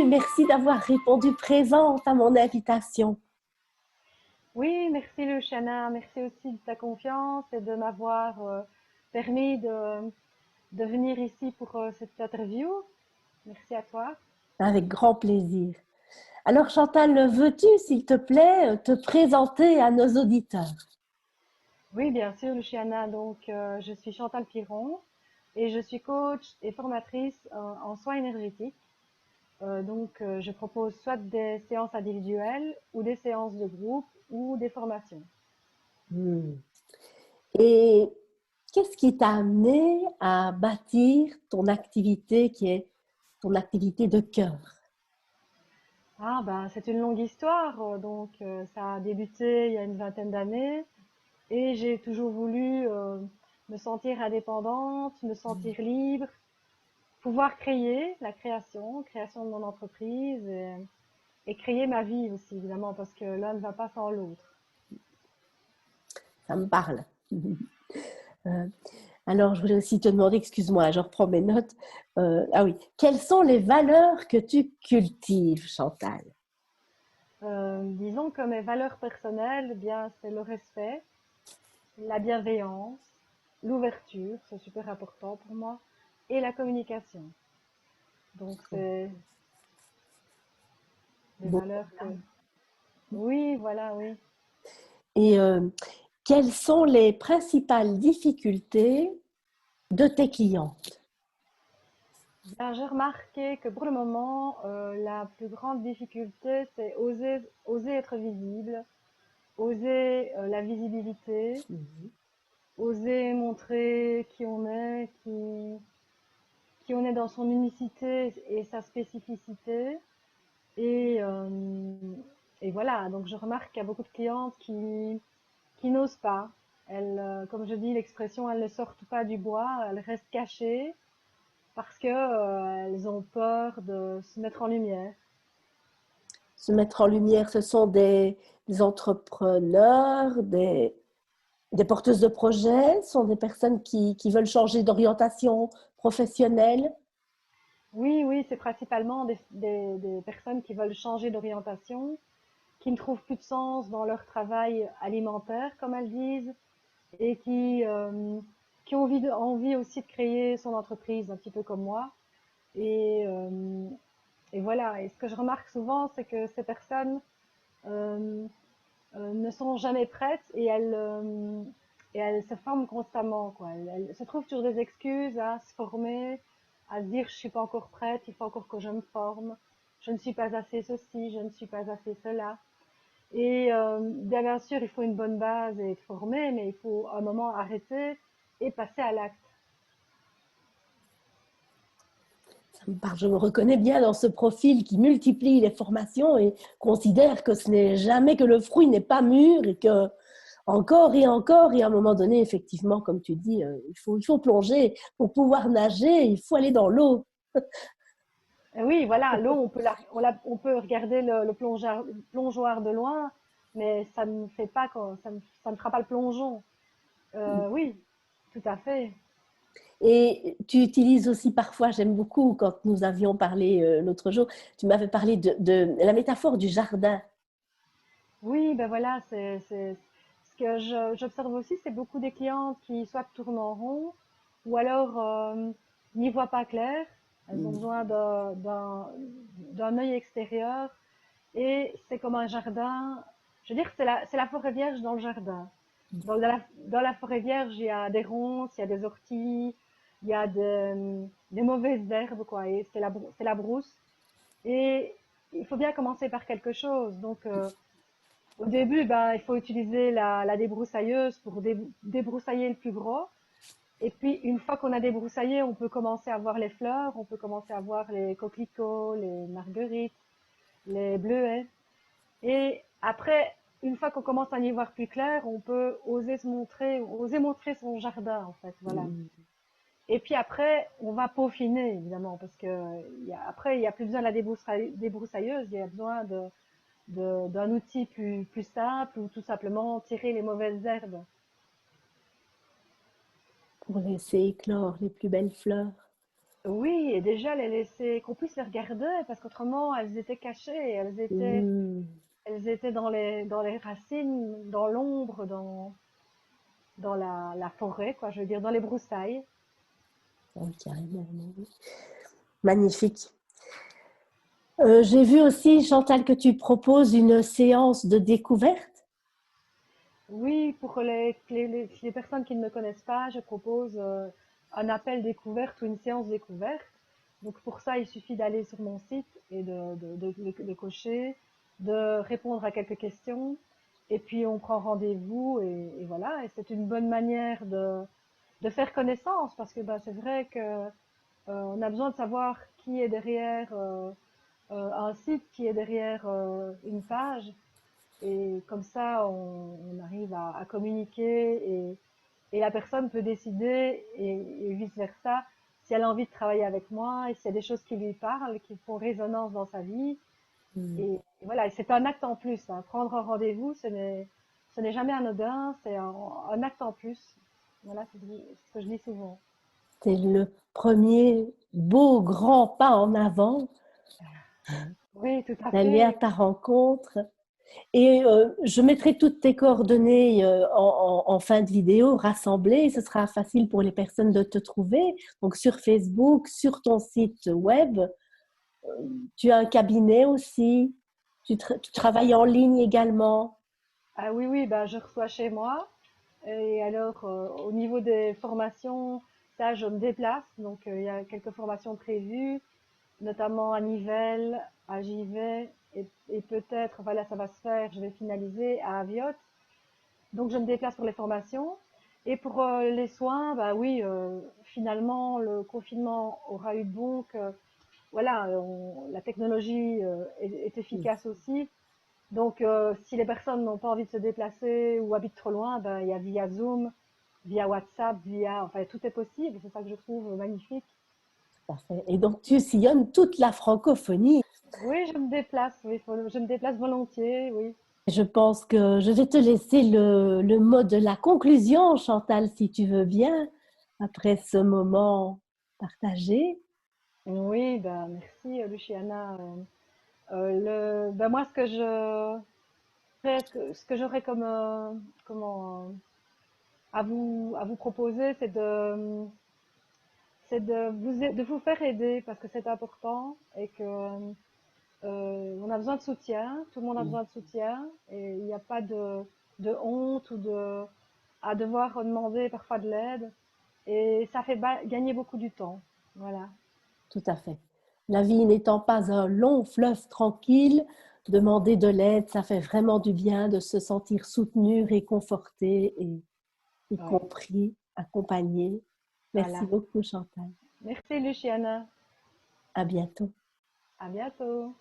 bienvenue. Merci d'avoir répondu présente à mon invitation. Oui, merci Luciana, merci aussi de ta confiance et de m'avoir permis de venir ici pour cette interview. Merci à toi. Avec grand plaisir. Alors Chantal, veux-tu, s'il te plaît, te présenter à nos auditeurs? Oui, bien sûr Luciana, donc je suis Chantal Piron et je suis coach et formatrice en soins énergétiques. Je propose soit des séances individuelles ou des séances de groupe ou des formations. Et qu'est-ce qui t'a amené à bâtir ton activité qui est ton activité de cœur? Ah ben c'est une longue histoire, ça a débuté il y a une vingtaine d'années. Et j'ai toujours voulu me sentir indépendante, me sentir libre, pouvoir créer la création de mon entreprise et créer ma vie aussi, évidemment, parce que l'un ne va pas sans l'autre. Ça me parle. Euh, alors, je voulais aussi te demander, excuse-moi, je reprends mes notes. Ah oui, quelles sont les valeurs que tu cultives, Chantal? Disons que mes valeurs personnelles, eh bien, c'est le respect, la bienveillance, l'ouverture, c'est super important pour moi, et la communication. Donc, c'est des Bon. valeurs que... Oui, voilà, oui. Et quelles sont les principales difficultés de tes clients? Ben, j'ai remarqué que pour le moment, la plus grande difficulté, c'est oser être visible, oser la visibilité, oser montrer qui on est dans son unicité et sa spécificité. Et, euh, et voilà, donc je remarque qu'il y a beaucoup de clientes qui n'osent pas. Elles, comme je dis l'expression, elles ne sortent pas du bois, elles restent cachées parce que elles ont peur de se mettre en lumière. Se mettre en lumière, ce sont des entrepreneurs, des porteuses de projets, ce sont des personnes qui veulent changer d'orientation professionnelle. Oui, oui, c'est principalement des personnes qui veulent changer d'orientation, qui ne trouvent plus de sens dans leur travail alimentaire, comme elles disent, et qui ont envie aussi de créer son entreprise, un petit peu comme moi. Et, euh, et voilà. Et ce que je remarque souvent, c'est que ces personnes euh, ne sont jamais prêtes et elles se forment constamment, quoi. Elles se trouvent toujours des excuses à se former, à se dire je suis pas encore prête, il faut encore que je me forme, je ne suis pas assez ceci, je ne suis pas assez cela. Et bien sûr, il faut une bonne base et être formé, mais il faut à un moment arrêter et passer à l'acte. Je me reconnais bien dans ce profil qui multiplie les formations et considère que ce n'est jamais que le fruit n'est pas mûr et que encore et à un moment donné, effectivement, comme tu dis, il faut plonger pour pouvoir nager, il faut aller dans l'eau. Et oui, voilà, l'eau, on peut regarder le plongeoir de loin, mais ça ne fait pas, ça ne fera pas le plongeon. Oui, tout à fait. Et tu utilises aussi parfois, j'aime beaucoup, quand nous avions parlé l'autre jour, tu m'avais parlé de la métaphore du jardin. Oui, ben voilà, c'est ce que j'observe aussi, c'est beaucoup des clientes qui soit tournent en rond ou alors n'y voient pas clair. Elles ont besoin d'un œil extérieur et c'est comme un jardin. Je veux dire, c'est la forêt vierge dans le jardin. Dans la forêt vierge, il y a des ronces, il y a des orties, il y a des mauvaises herbes, quoi. Et c'est la brousse. Et il faut bien commencer par quelque chose. Au début, ben, il faut utiliser la débroussailleuse pour débroussailler le plus gros. Et puis, une fois qu'on a débroussaillé, on peut commencer à voir les fleurs, on peut commencer à voir les coquelicots, les marguerites, les bleuets. Et après, une fois qu'on commence à y voir plus clair, on peut oser montrer son jardin, en fait, voilà. Et puis après, on va peaufiner, évidemment, parce que après, il y a plus besoin de la débroussailleuse, il y a besoin d'un outil plus simple ou tout simplement tirer les mauvaises herbes. Pour laisser éclore les plus belles fleurs. Oui, et déjà les laisser, qu'on puisse les regarder, parce qu'autrement elles étaient cachées, Hmm. elles étaient dans les racines, dans l'ombre, dans la forêt, quoi, je veux dire, dans les broussailles. Oui, carrément. Oui. Magnifique. J'ai vu aussi, Chantal, que tu proposes une séance de découverte. Oui, pour les personnes qui ne me connaissent pas, je propose un appel découverte ou une séance découverte. Donc pour ça, il suffit d'aller sur mon site et de cocher, de répondre à quelques questions. Et puis on prend rendez-vous et voilà. Et c'est une bonne manière de faire connaissance parce que bah, c'est vrai que on a besoin de savoir qui est derrière un site, qui est derrière une page. Et comme ça, on arrive à communiquer et la personne peut décider et vice-versa si elle a envie de travailler avec moi et s'il y a des choses qui lui parlent, qui font résonance dans sa vie. Hmm. Et voilà, et c'est un acte en plus, hein. Prendre un rendez-vous, ce n'est jamais anodin, c'est un acte en plus. Voilà, c'est ce que je dis souvent. C'est le premier beau grand pas en avant Oui, tout à d'aller à fait. ta rencontre. Et je mettrai toutes tes coordonnées en fin de vidéo rassemblées. Ce sera facile pour les personnes de te trouver. Donc sur Facebook, sur ton site web. Tu as un cabinet aussi. Tu travailles en ligne également. Ah oui, oui, ben, je reçois chez moi. Et alors, au niveau des formations, ça, je me déplace. Donc, il y a quelques formations prévues, notamment à Nivelles, à Givet, et peut-être, voilà, ça va se faire, je vais finaliser à Aviotte. Donc, je me déplace pour les formations. Et pour les soins, bah oui, finalement, le confinement aura eu de bon que, voilà, la technologie est efficace aussi. Donc, si les personnes n'ont pas envie de se déplacer ou habitent trop loin, ben, il y a via Zoom, via WhatsApp, enfin, tout est possible. C'est ça que je trouve magnifique. Parfait. Et donc, tu sillonnes toute la francophonie. Oui, je me déplace, oui, je me déplace volontiers, oui. Je pense que je vais te laisser le mot de la conclusion, Chantal, si tu veux bien, après ce moment partagé. Oui, ben, merci, Luciana. Ben, moi, ce que j'aurais comme, comment, à vous proposer, c'est de vous faire aider parce que c'est important et que on a besoin de soutien, tout le monde a besoin de soutien et il n'y a pas de honte ou à devoir demander parfois de l'aide et ça fait gagner beaucoup du temps. Voilà. Tout à fait. La vie n'étant pas un long fleuve tranquille, demander de l'aide, ça fait vraiment du bien de se sentir soutenu, réconforté et Ouais. compris, accompagné. Merci Voilà. beaucoup, Chantal. Merci Luciana. À bientôt. À bientôt.